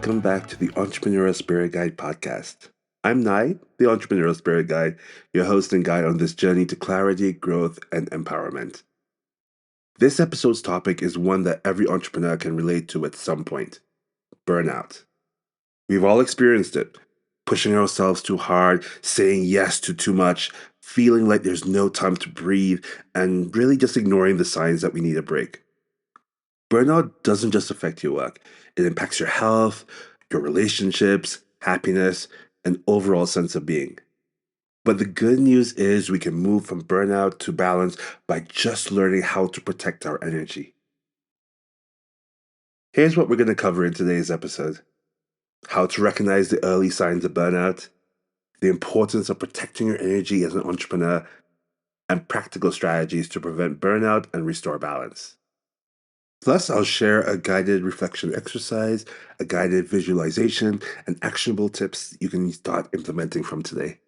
welcome back to the Entrepreneurial Spirit Guide Podcast. I'm Nai, the Entrepreneurial Spirit Guide, your host and guide on this journey to clarity, growth, and empowerment. This episode's topic is one that every entrepreneur can relate to at some point: burnout. We've all experienced it: pushing ourselves too hard, saying yes to too much, feeling like there's no time to breathe, and really just ignoring the signs that we need a break. Burnout doesn't just affect your work, it impacts your health, your relationships, happiness, and overall sense of being. But the good news is we can move from burnout to balance by just learning how to protect our energy. Here's what we're going to cover in today's episode: how to recognize the early signs of burnout, the importance of protecting your energy as an entrepreneur, and practical strategies to prevent burnout and restore balance. Plus, I'll share a guided reflection exercise, a guided visualization, and actionable tips you can start implementing from today.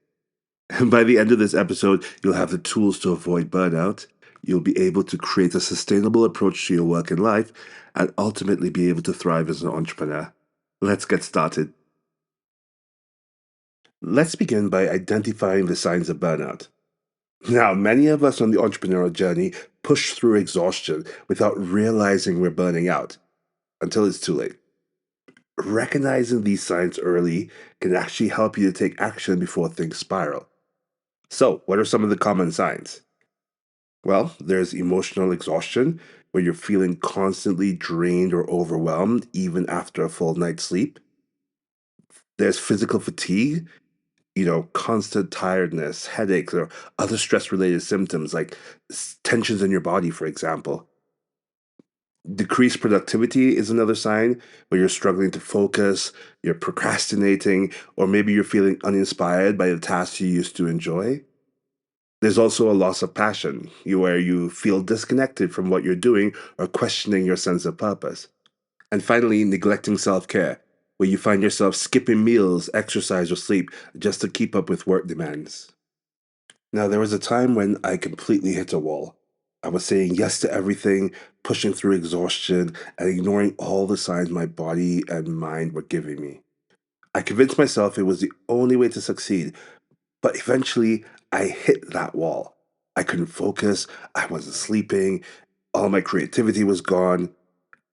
And by the end of this episode, you'll have the tools to avoid burnout. You'll be able to create a sustainable approach to your work and life, and ultimately be able to thrive as an entrepreneur. Let's get started. Let's begin by identifying the signs of burnout. Now, many of us on the entrepreneurial journey push through exhaustion without realizing we're burning out until it's too late. Recognizing these signs early can actually help you to take action before things spiral. So, what are some of the common signs? Well, there's emotional exhaustion, where you're feeling constantly drained or overwhelmed even after a full night's sleep. There's physical fatigue, constant tiredness, headaches, or other stress related symptoms like tensions in your body, for example. Decreased productivity is another sign, where you're struggling to focus, you're procrastinating, or maybe you're feeling uninspired by the tasks you used to enjoy. There's also a loss of passion, where you feel disconnected from what you're doing or questioning your sense of purpose. And finally, neglecting self care, where you find yourself skipping meals, exercise, or sleep just to keep up with work demands. Now, there was a time when I completely hit a wall. I was saying yes to everything, pushing through exhaustion, and ignoring all the signs my body and mind were giving me. I convinced myself it was the only way to succeed, but eventually I hit that wall. I couldn't focus, I wasn't sleeping, all my creativity was gone.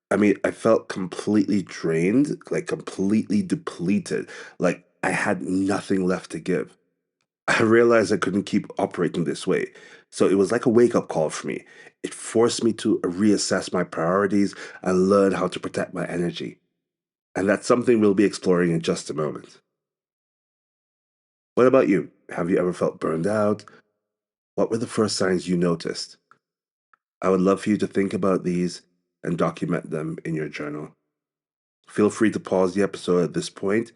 I felt completely drained, like completely depleted, like I had nothing left to give. I realized I couldn't keep operating this way. So it was like a wake up call for me. It forced me to reassess my priorities and learn how to protect my energy. And that's something we'll be exploring in just a moment. What about you? Have you ever felt burned out? What were the first signs you noticed? I would love for you to think about these and document them in your journal. Feel free to pause the episode at this point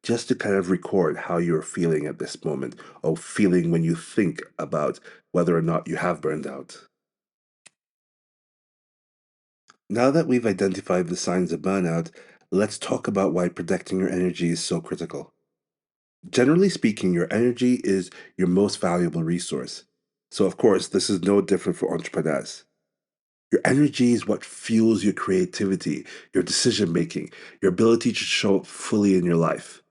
just to kind of record how you're feeling at this moment, or feeling when you think about whether or not you have burned out. Now that we've identified the signs of burnout, let's talk about why protecting your energy is so critical. Generally speaking, your energy is your most valuable resource. So, of course, this is no different for entrepreneurs. Your energy is what fuels your creativity, your decision making, your ability to show up fully in your life.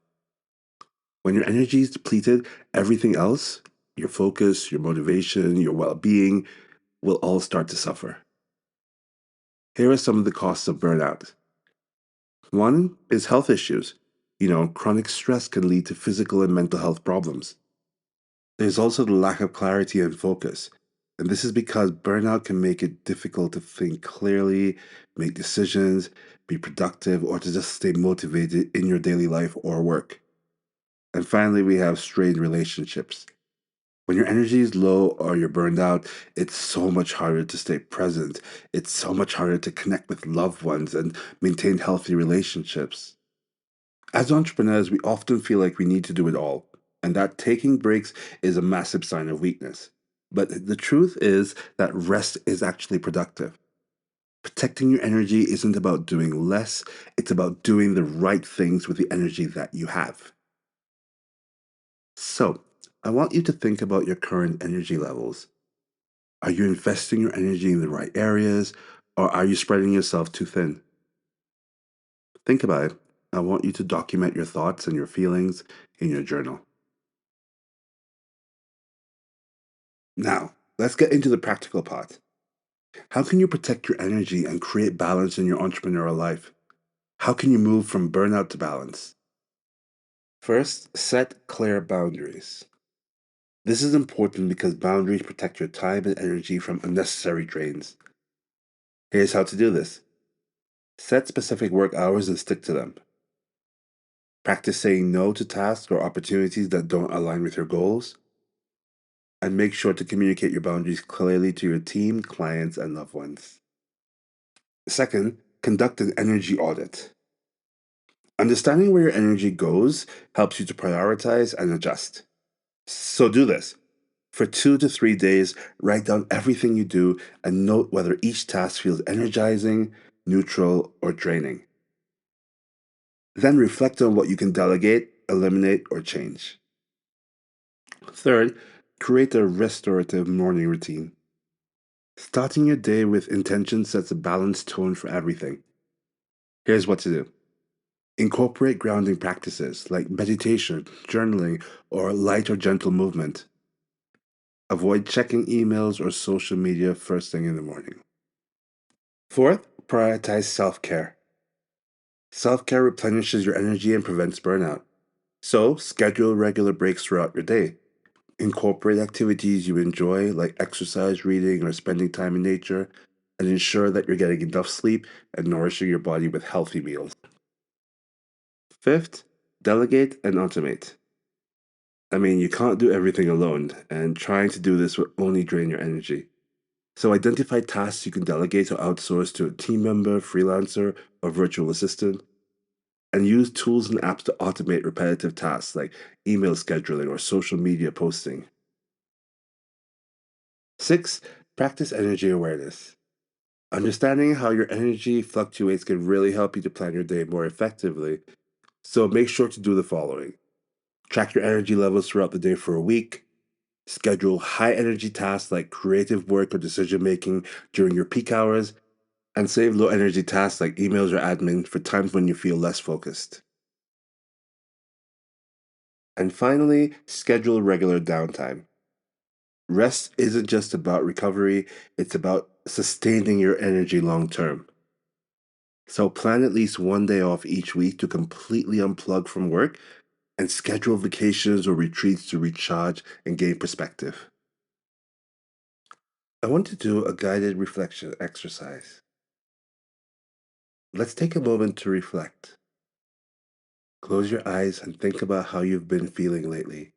When your energy is depleted, everything else, your focus, your motivation, your well being, will all start to suffer. Here are some of the costs of burnout. One is health issues. Chronic stress can lead to physical and mental health problems. There's also the lack of clarity and focus. And this is because burnout can make it difficult to think clearly, make decisions, be productive, or to just stay motivated in your daily life or work. And finally, we have strained relationships. When your energy is low or you're burned out, it's so much harder to stay present. It's so much harder to connect with loved ones and maintain healthy relationships. As entrepreneurs, we often feel like we need to do it all, and that taking breaks is a massive sign of weakness. But the truth is that rest is actually productive. Protecting your energy isn't about doing less, it's about doing the right things with the energy that you have. So, I want you to think about your current energy levels. Are you investing your energy in the right areas, or are you spreading yourself too thin? Think about it. I want you to document your thoughts and your feelings in your journal. Now, let's get into the practical part. How can you protect your energy and create balance in your entrepreneurial life? How can you move from burnout to balance? First, set clear boundaries. This is important because boundaries protect your time and energy from unnecessary drains. Here's how to do this: set specific work hours and stick to them. Practice saying no to tasks or opportunities that don't align with your goals. And make sure to communicate your boundaries clearly to your team, clients, and loved ones. Second, conduct an energy audit. Understanding where your energy goes helps you to prioritize and adjust. So do this. For 2 to 3 days, write down everything you do and note whether each task feels energizing, neutral, or draining. Then reflect on what you can delegate, eliminate, or change. Third, create a restorative morning routine. Starting your day with intention sets a balanced tone for everything. Here's what to do: incorporate grounding practices like meditation, journaling, or light or gentle movement. Avoid checking emails or social media first thing in the morning. Fourth, prioritize self care. Self care replenishes your energy and prevents burnout. So, schedule regular breaks throughout your day. Incorporate activities you enjoy, like exercise, reading, or spending time in nature, and ensure that you're getting enough sleep and nourishing your body with healthy meals. Fifth, delegate and automate. I mean, you can't do everything alone, and trying to do this will only drain your energy. So, identify tasks you can delegate or outsource to a team member, freelancer, or virtual assistant, and use tools and apps to automate repetitive tasks like email scheduling or social media posting. Six, practice energy awareness. Understanding how your energy fluctuates can really help you to plan your day more effectively. So make sure to do the following: track your energy levels throughout the day for a week, schedule high energy tasks like creative work or decision making during your peak hours, and save low energy tasks like emails or admin for times when you feel less focused. And finally, schedule regular downtime. Rest isn't just about recovery, it's about sustaining your energy long term. So plan at least one day off each week to completely unplug from work and schedule vacations or retreats to recharge and gain perspective. I want to do a guided reflection exercise. Let's take a moment to reflect. Close your eyes and think about how you've been feeling lately.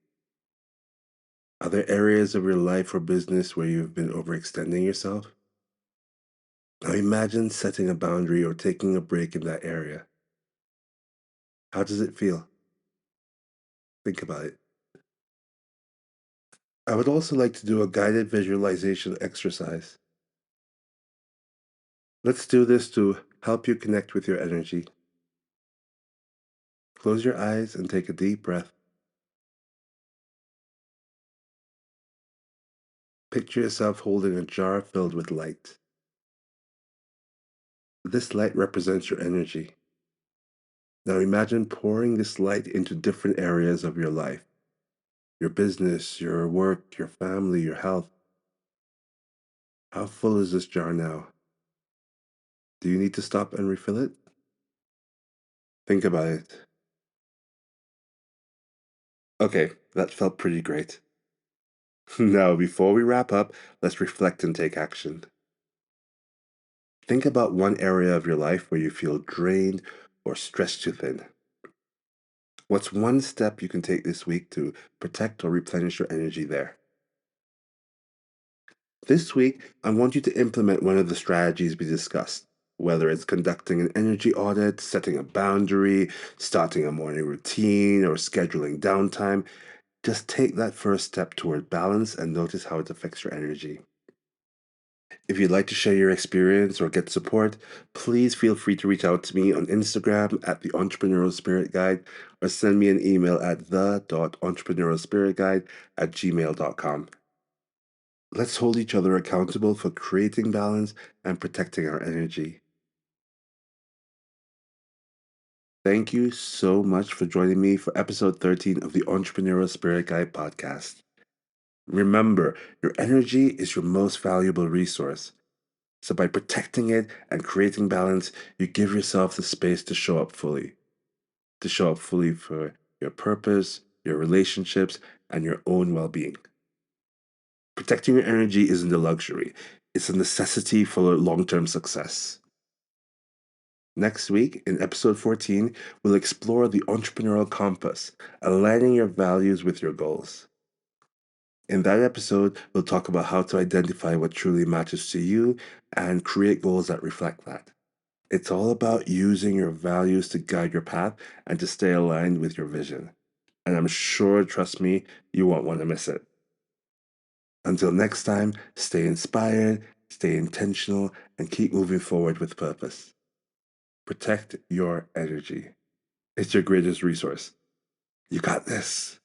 Are there areas of your life or business where you've been overextending yourself? Now imagine setting a boundary or taking a break in that area. How does it feel? Think about it. I would also like to do a guided visualization exercise. Let's do this to help you connect with your energy. Close your eyes and take a deep breath. Picture yourself holding a jar filled with light. This light represents your energy. Now imagine pouring this light into different areas of your life: your business, your work, your family, your health. How full is this jar now? Do you need to stop and refill it? Think about it. Okay, that felt pretty great. Now, before we wrap up, let's reflect and take action. Think about one area of your life where you feel drained or stretched too thin. What's one step you can take this week to protect or replenish your energy there? This week, I want you to implement one of the strategies we discussed, whether it's conducting an energy audit, setting a boundary, starting a morning routine, or scheduling downtime. Just take that first step toward balance and notice how it affects your energy. If you'd like to share your experience or get support, please feel free to reach out to me on Instagram at the Entrepreneurial Spirit Guide or send me an email at the.entrepreneurialspiritguide@gmail.com. Let's hold each other accountable for creating balance and protecting our energy. Thank you so much for joining me for episode 13 of the Entrepreneurial Spirit Guide Podcast. Remember, your energy is your most valuable resource. So by protecting it and creating balance, you give yourself the space to show up fully for your purpose, your relationships, and your own well being. Protecting your energy isn't a luxury, it's a necessity for long term success. Next week, in episode 14, we'll explore the entrepreneurial compass, aligning your values with your goals. In that episode, we'll talk about how to identify what truly matters to you and create goals that reflect that. It's all about using your values to guide your path and to stay aligned with your vision. And I'm sure, trust me, you won't want to miss it. Until next time, stay inspired, stay intentional, and keep moving forward with purpose. Protect your energy. It's your greatest resource. You got this.